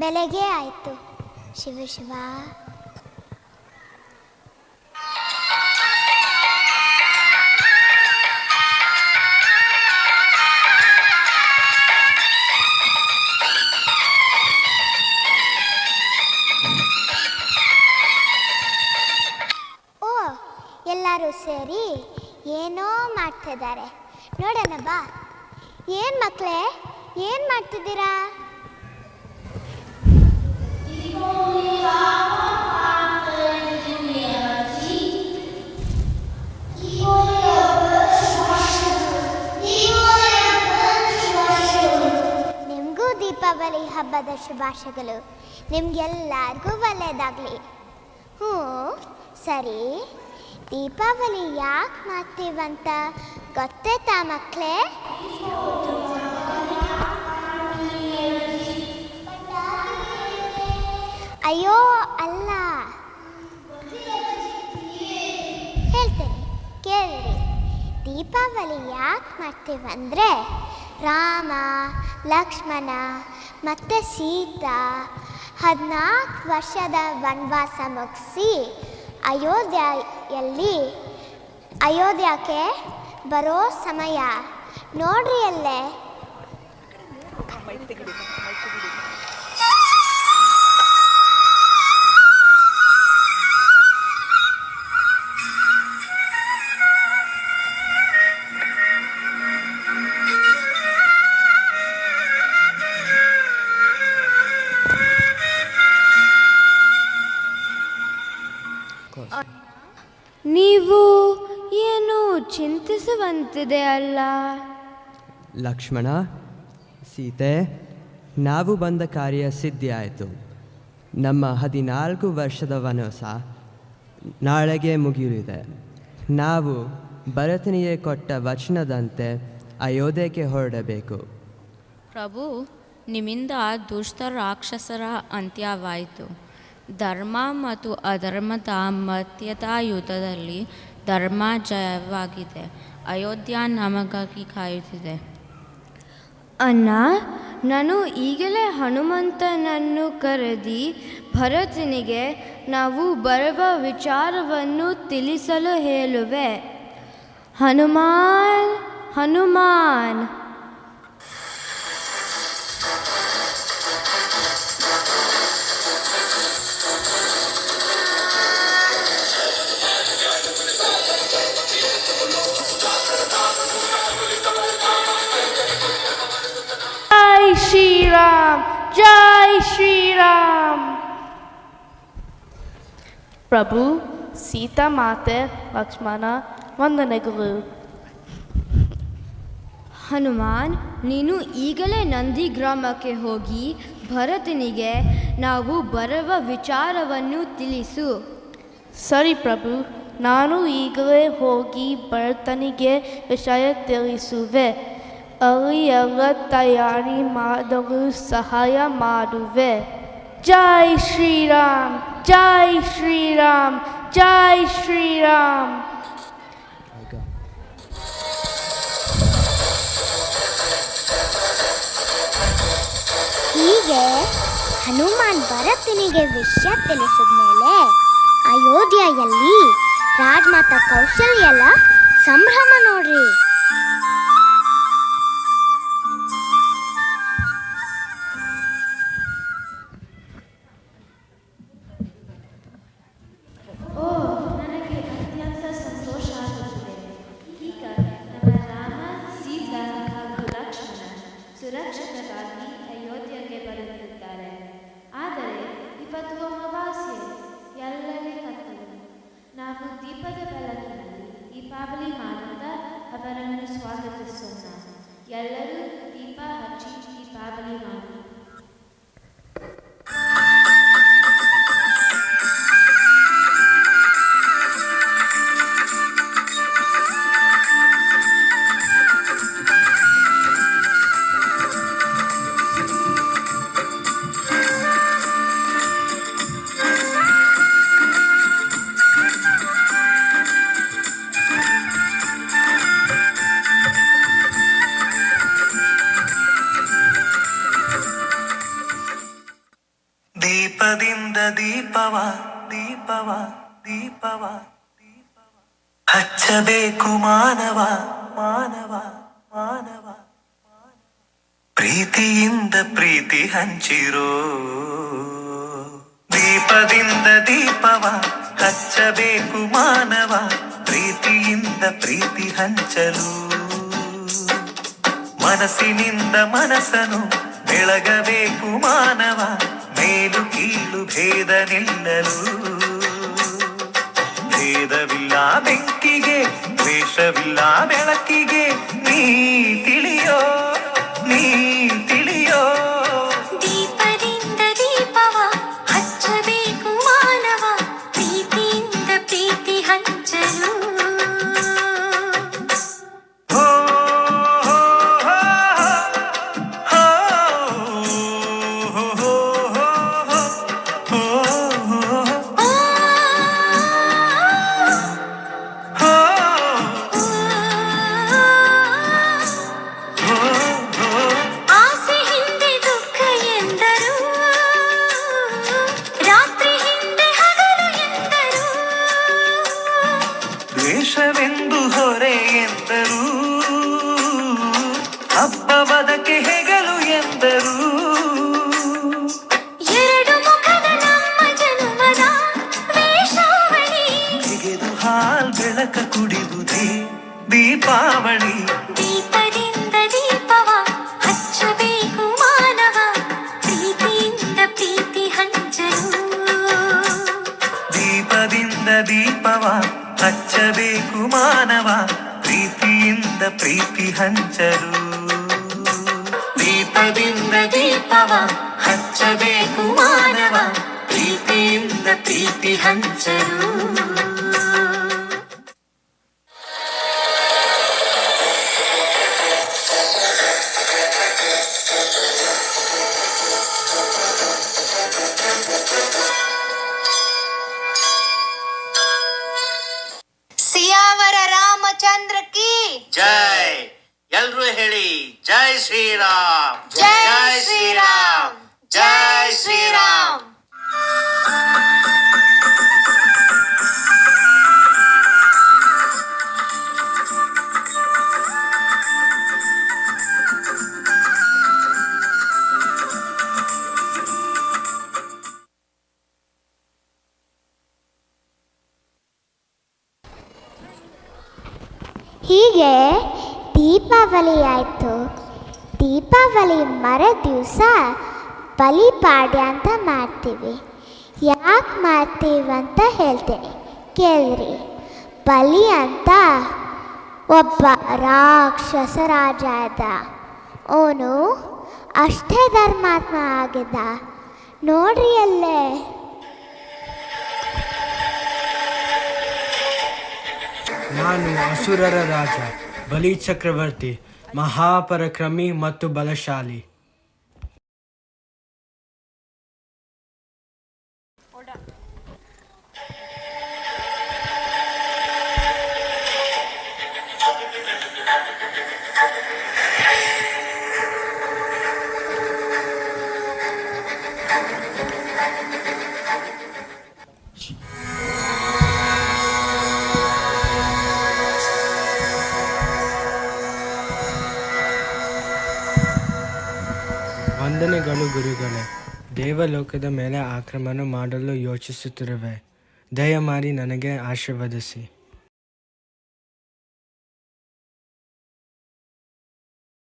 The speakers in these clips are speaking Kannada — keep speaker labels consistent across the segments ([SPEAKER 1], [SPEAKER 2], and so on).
[SPEAKER 1] ಬೆಳಗ್ಗೆ ಆಯಿತು. ಶಿವ ಶಿವ. ಓ, ಎಲ್ಲರೂ ಸೇರಿ ಏನೋ ಮಾಡ್ತಿದ್ದಾರೆ. ನೋಡೋಣ ಬಾ. ಏನು ಮಕ್ಕಳೇ, ಏನು ಮಾಡ್ತಿದ್ದೀರಾ? ನಿಮಗೂ ದೀಪಾವಳಿ ಹಬ್ಬದ ಶುಭಾಶಯಗಳು. ನಿಮ್ಗೆಲ್ಲರಿಗೂ ಒಳ್ಳೆಯದಾಗಲಿ. ಹ್ಞೂ, ಸರಿ. ದೀಪಾವಳಿ ಯಾಕೆ ಮಾಡ್ತೀವಂತ ಗೊತ್ತಾಯ್ತಾ ಮಕ್ಕಳೇ? ಅಯ್ಯೋ ಅಲ್ಲ, ಹೇಳ್ತೇನೆ ಕೇಳ್ರಿ. ದೀಪಾವಳಿ ಯಾಕೆ ಮಾಡ್ತೀವಂದರೆ ರಾಮ, ಲಕ್ಷ್ಮಣ ಮತ್ತು ಸೀತಾ 14 ವರ್ಷದ ವನವಾಸ ಮುಗಿಸಿ ಅಯೋಧ್ಯಕ್ಕೆ ಬರೋ ಸಮಯ ನೋಡ್ರಿ ಅಲ್ಲೇ.
[SPEAKER 2] ನೀವು ಏನು ಚಿಂತಿಸುವಂತಿದೆ ಅಲ್ಲ?
[SPEAKER 3] ಲಕ್ಷ್ಮಣ, ಸೀತೆ, ನಾವು ಬಂದ ಕಾರ್ಯ ಸಿದ್ಧಿಯಾಯಿತು. ನಮ್ಮ 14 ವರ್ಷದ ವನವಾಸ ನಾಳೆಗೆ ಮುಗಿಯಲಿದೆ. ನಾವು ಭರತನಿಗೆ ಕೊಟ್ಟ ವಚನದಂತೆ ಅಯೋಧ್ಯೆಗೆ ಹೊರಡಬೇಕು.
[SPEAKER 4] ಪ್ರಭು, ನಿಮ್ಮಿಂದ ದುಷ್ಟ ರಾಕ್ಷಸರ ಅಂತ್ಯವಾಯಿತು. ಧರ್ಮ ಮತ್ತು ಅಧರ್ಮದ ಮಧ್ಯದ ಯುದ್ಧದಲ್ಲಿ ಧರ್ಮ ಜಯವಾಗಿದೆ. ಅಯೋಧ್ಯ ನಮಗಾಗಿ ಕಾಯುತ್ತಿದೆ.
[SPEAKER 2] ಅಣ್ಣ, ನಾನು ಈಗಲೇ ಹನುಮಂತನನ್ನು ಕರೆದಿ ಭರತನಿಗೆ ನಾವು ಬರುವ ವಿಚಾರವನ್ನು ತಿಳಿಸಲು ಹೇಳುವೆ. ಹನುಮಾನ್, ಹನುಮಾನ್.
[SPEAKER 5] ಶ್ರೀರಾಮ್, ಜೈ ಶ್ರೀರಾಮ್. ಪ್ರಭು, ಸೀತಾ ಮಾತೆ, ಲಕ್ಷ್ಮಣ ವಂದನೆಗಳು.
[SPEAKER 2] ಹನುಮಾನ್, ನೀನು ಈಗಲೇ ನಂದಿ ಗ್ರಾಮಕ್ಕೆ ಹೋಗಿ ಭರತನಿಗೆ ನಾವು ಬರುವ ವಿಚಾರವನ್ನು ತಿಳಿಸು.
[SPEAKER 5] ಸರಿ ಪ್ರಭು, ನಾನು ಈಗಲೇ ಹೋಗಿ ಭರತನಿಗೆ ವಿಷಯ ತಿಳಿಸುವೆ. ಅಲ್ಲಿ ಎಲ್ಲ ತಯಾರಿ ಮಾಡಲು ಸಹಾಯ ಮಾಡುವೆ. ಜೈ ಶ್ರೀರಾಮ್, ಜೈ ಶ್ರೀರಾಮ್, ಜೈ ಶ್ರೀರಾಮ್.
[SPEAKER 1] ಹೀಗೆ ಹನುಮಾನ್ ಭರತನಿಗೆ ವಿಷಯ ತಿಳಿಸಿದ ಮೇಲೆ ಅಯೋಧ್ಯೆಯಲ್ಲಿ ರಾಜಮಾತಾ ಕೌಸಲ್ಯಳ ಸಂಭ್ರಮ ನೋಡ್ರಿ.
[SPEAKER 6] ಸುರಕ್ಷಿತವಾಗಿ ಅಯೋಧ್ಯೆಗೆ ಬರುತ್ತಿದ್ದಾರೆ. ಆದರೆ ಇವತ್ತು ಅಮಾವಾಸ್ಯೆ, ಎಲ್ಲವೇ ಕತ್ತಲು. ನಾವು ದೀಪದ ಬೆಳಕಿನಲ್ಲಿ ದೀಪಾವಳಿ ಮಾಡುತ್ತಾ ಅವರ
[SPEAKER 7] ದೀಪದಿಂದ ದೀಪವ ದೀಪವ ದೀಪವ ಹಚ್ಚಬೇಕು ಮಾನವ ಮಾನವ ಮಾನವ ಪ್ರೀತಿಯಿಂದ ಪ್ರೀತಿ ಹಂಚಿರೋ ದೀಪದಿಂದ ದೀಪವ ಹಚ್ಚಬೇಕು ಮಾನವ ಪ್ರೀತಿಯಿಂದ ಪ್ರೀತಿ ಹಂಚಲು ಮನಸ್ಸಿನಿಂದ ಮನಸ್ಸನು ಬೆಳಗಬೇಕು ಮಾನವ ಮೇಲು ಕೀಳು ಭೇದ ನಿಲ್ಲಲು ಭೇದವಿಲ್ಲ ಬೆಂಕಿಗೆ ದ್ವೇಷವಿಲ್ಲ ಬೆಳಕಿಗೆ ನೀ ತಿಳಿಯೋ ನೀ ತಿಳಿಯೋ
[SPEAKER 8] ದೀಪದಿಂದ ದೀಪವ ಹಚ್ಚಬೇಕು ಮಾನವ ಪ್ರೀತಿಯಿಂದ ಪ್ರೀತಿ ಹಂಚಲು
[SPEAKER 7] ದ್ವೇಷವೆಂದು ಹೊರೆ ಎಂದರು ಹಬ್ಬವದಕ್ಕೆ ಹೆಗಲು ಎಂದರು
[SPEAKER 8] ಎರಡು ಮುಖದ ನಮ್ಮ ಜನುಮದ ವೇಷಾವಳಿ
[SPEAKER 7] ತೆಗೆದು ಹಾಲ್ ಬೆಳಕ ಕುಡಿಯುವುದೇ ದೀಪಾವಳಿ
[SPEAKER 8] ದೀಪದಿಂದ ದೀಪವ ಹಚ್ಚಬೇಕು ಮಾನವ ಪ್ರೀತಿಯಿಂದ ಪ್ರೀತಿ ಹಂಚಲು
[SPEAKER 7] ದೀಪದಿಂದ ದೀಪವ ಹಚ್ಚಬೇಕು ಮಾನವ ಪ್ರೀತಿಯಿಂದ ಪ್ರೀತಿ ಹಂಚಲು ದೀಪದಿಂದ ದೀಪವ ಹಚ್ಚಬೇಕು ಮಾನವ ಪ್ರೀತಿಯಿಂದ ಪ್ರೀತಿ ಹಂಚಲು
[SPEAKER 8] ಸಿಯಾವರ ರಾಮಚಂದ್ರ ಕಿ
[SPEAKER 9] ಜೈ. ಎಲ್ರೂ ಹೇಳಿ ಜೈ ಶ್ರೀರಾಮ್.
[SPEAKER 8] ಜೈ ಶ್ರೀರಾಮ್. ಜೈ ಶ್ರೀರಾಮ್.
[SPEAKER 1] ಹೀಗೆ ದೀಪಾವಳಿ ಆಯಿತು. ದೀಪಾವಳಿ ಮರ ದಿವಸ ಬಲಿಪಾಡ್ಯ ಅಂತ ಮಾಡ್ತೀವಿ. ಯಾಕೆ ಮಾಡ್ತೀವಂತ ಹೇಳ್ತೀನಿ ಕೇಳ್ರಿ. ಬಲಿ ಅಂತ ಒಬ್ಬ ರಾಕ್ಷಸ ರಾಜ ಇದ್ದ. ಅವನು ಅಷ್ಟೇ ಧರ್ಮಾತ್ಮ ಆಗಿದ್ದ. ನೋಡ್ರಿ ಅಲ್ಲೇ
[SPEAKER 10] ನಾನು ಅಸುರರ ರಾಜ ಬಲಿ ಚಕ್ರವರ್ತಿ, ಮಹಾಪರಾಕ್ರಮಿ ಮತ್ತು ಬಲಶಾಲಿ. ವಂದನೆಗಳು ಗುರುಗಳೇ. ದೇವಲೋಕದ ಮೇಲೆ ಆಕ್ರಮಣ ಮಾಡಲು ಯೋಚಿಸುತ್ತಿರುವೆ. ದಯಮಾಡಿ ನನಗೆ ಆಶೀರ್ವದಿಸಿ.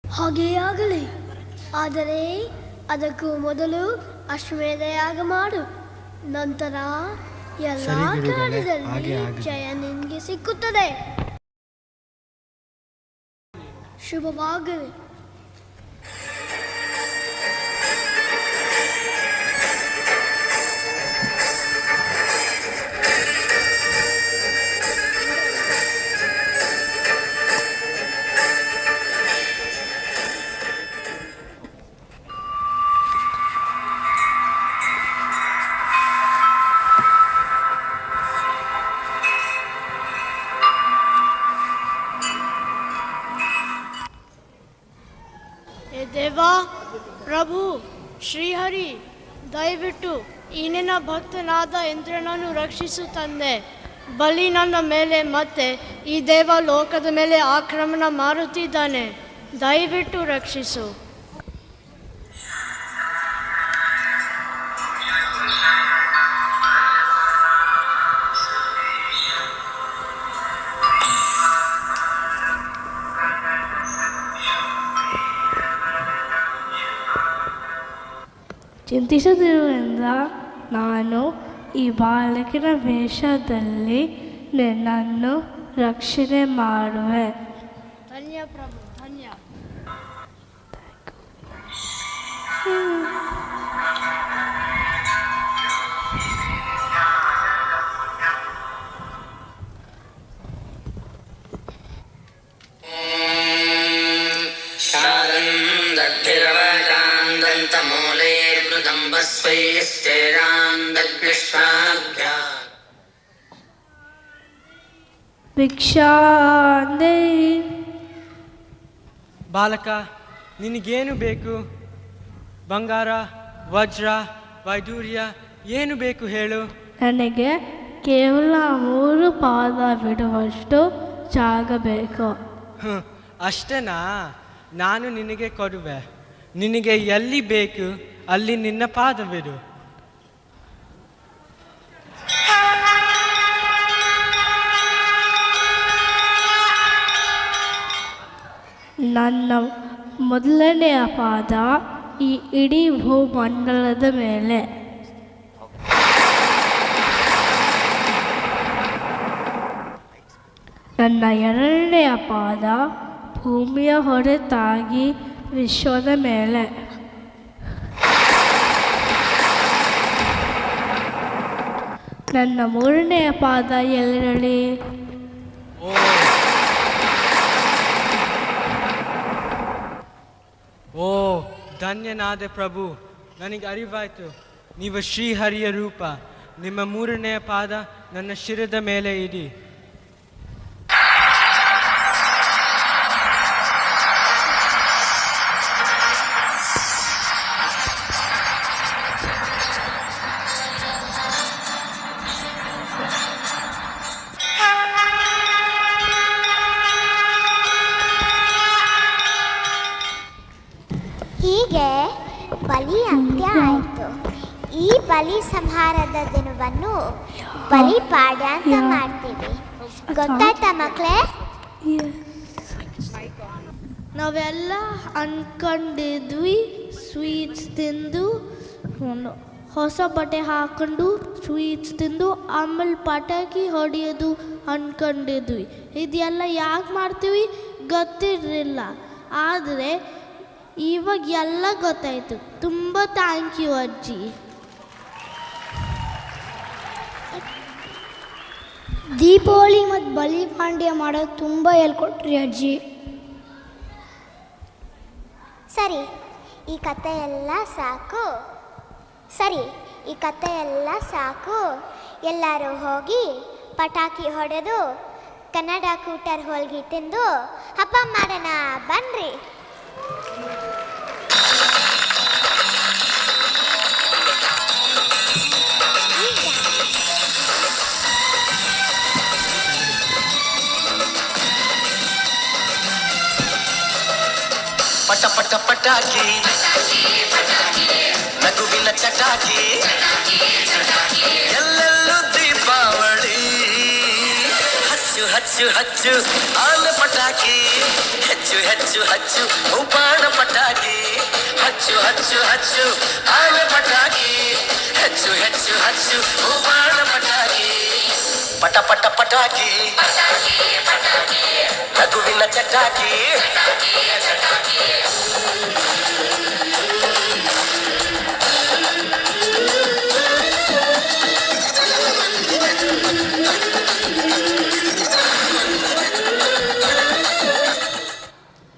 [SPEAKER 11] ಹಾಗೆಯೇ ಆಗಲಿ. ಆದರೆ ಅದಕ್ಕೂ ಮೊದಲು ಅಶ್ವಮೇಧ ಯಾಗ ಮಾಡು. ನಂತರ ಎಲ್ಲ
[SPEAKER 10] ಸರಿ ಗುರುಗಳೇ,
[SPEAKER 11] ಕಾರ್ಯದಲ್ಲಿ
[SPEAKER 10] ಹಾಗೆ ಆಗಲಿ.
[SPEAKER 11] ಜಯ ನಿನಗೆ ಸಿಕ್ಕುತ್ತದೆ. ಶುಭವಾಗಲಿ. ದೇವ ಪ್ರಭು ಶ್ರೀಹರಿ ದಯವಿಟ್ಟು ಈ ನಿನ್ನ ಭಕ್ತನಾದ ಇಂದ್ರನನ್ನು ರಕ್ಷಿಸು ತಂದೆ. ಬಲಿ ನನ್ನ ಮೇಲೆ ಮತ್ತೆ ಈ ದೇವ ಲೋಕದ ಮೇಲೆ ಆಕ್ರಮಣ ಮಾಡುತ್ತಿದ್ದಾನೆ. ದಯವಿಟ್ಟು ರಕ್ಷಿಸು.
[SPEAKER 5] ಚಿಂತಿಸದಿರುವುದರಿಂದ ನಾನು ಈ ಬಾಲಕಿನ ವೇಷದಲ್ಲಿ ನಿನ್ನನ್ನು ರಕ್ಷಣೆ ಮಾಡುವೆ.
[SPEAKER 11] ಧನ್ಯ ಪ್ರಭು, ಧನ್ಯ.
[SPEAKER 5] ಭಿಕ್ಷಾಂದೇ.
[SPEAKER 10] ಬಾಲಕ, ನಿನಗೇನು ಬೇಕು? ಬಂಗಾರ, ವಜ್ರ, ವೈಡೂರ್ಯ ಏನು ಬೇಕು ಹೇಳು?
[SPEAKER 5] ನನಗೆ ಕೇವಲ 3 ಪಾದ ಬಿಡುವಷ್ಟು ಜಾಗ ಬೇಕು.
[SPEAKER 10] ಅಷ್ಟೇನಾ? ನಾನು ನಿನಗೆ ಕೊಡುವೆ. ನಿನಗೆ ಎಲ್ಲಿ ಬೇಕು ಅಲ್ಲಿ ನಿನ್ನ ಪಾದವಿಡು.
[SPEAKER 5] ನನ್ನ ಮೊದಲನೆಯ ಪಾದ ಈ ಇಡೀ ಭೂಮಂಡಲದ ಮೇಲೆ. ನನ್ನ ಎರಡನೆಯ ಪಾದ ಭೂಮಿಯ ಹೊರತಾಗಿ ವಿಶ್ವದ ಮೇಲೆ. ನನ್ನ ಮೂರನೆಯ ಪಾದ ಎಲ್ಲಿರಲಿ?
[SPEAKER 10] ಓ ಧನ್ಯನಾದ ಪ್ರಭು, ನನಗೆ ಅರಿವಾಯಿತು, ನೀವು ಶ್ರೀಹರಿಯ ರೂಪ. ನಿಮ್ಮ ಮೂರನೆಯ ಪಾದ ನನ್ನ ಶಿರದ ಮೇಲೆ ಇಡಿ.
[SPEAKER 1] ಹೀಗೆ ಬಲಿ ಅಂತ್ಯ ಆಯಿತು. ಈ ಬಲಿ ಸಂಹಾರದ ದಿನವನ್ನು ಬಲಿಪಾಡ ಅಂತ ಮಾಡ್ತೀವಿ. ಗೊತ್ತಾಯ್ತಾ ಮಕ್ಕಳೇ?
[SPEAKER 5] ನಾವೆಲ್ಲ ಅನ್ಕೊಂಡಿದ್ವಿ ಸ್ವೀಟ್ಸ್ ತಿಂದು, ಹೊಸ ಬಟ್ಟೆ ಹಾಕೊಂಡು ಸ್ವೀಟ್ಸ್ ತಿಂದು ಆಮೇಲೆ ಪಟಾಕಿ ಹೊಡೆಯೋದು ಅನ್ಕೊಂಡಿದ್ವಿ. ಇದೆಲ್ಲ ಯಾಕೆ ಮಾಡ್ತೀವಿ ಗೊತ್ತಿರಲಿಲ್ಲ. ಆದರೆ ಇವಾಗ ಎಲ್ಲ ಗೊತ್ತಾಯಿತು. ತುಂಬ ಥ್ಯಾಂಕ್ ಯು ಅಜ್ಜಿ.
[SPEAKER 11] ದೀಪಾವಳಿ ಮತ್ತು ಬಲಿ ಪಾಂಡ್ಯ ಮಾಡೋದು ತುಂಬ ಹೇಳ್ಕೊಟ್ರಿ ಅಜ್ಜಿ.
[SPEAKER 1] ಸರಿ, ಈ ಕತೆ ಎಲ್ಲ ಸಾಕು. ಎಲ್ಲರೂ ಹೋಗಿ ಪಟಾಕಿ ಹೊಡೆದು ಕನ್ನಡ ಕೂಟರ್ ಹೋಳ್ಗೆ ತಿಂದು ಹಬ್ಬ ಮಾಡೋಣ ಬನ್ರಿ.
[SPEAKER 7] ಪಟ ಪಟ ಪಟಾಕಿ, ನಗುವಿನ ಚಟಾಕಿ, ಎಲ್ಲೆಲ್ಲೂ ದೀಪಾವಳಿ. ಹಚ್ಚು ಹಚ್ಚು ಹಚ್ಚು ಆನೆ ಪಟಾಕಿ, ಹೆಚ್ಚು ಹೆಚ್ಚು ಹಚ್ಚು ಬಾಣ ಪಟಾಕಿ. ಹಚ್ಚು ಹಚ್ಚು ಹಚ್ಚು ಆನೆ ಪಟಾಕಿ, ಹೆಚ್ಚು ಹೆಚ್ಚು ಹಚ್ಚು ಬಾಣ ಪಟಾಕಿ. ಪಟ ಪಟ ಪಟಾಕಿ, ನಗುವಿನ ಚಟಾಕಿ.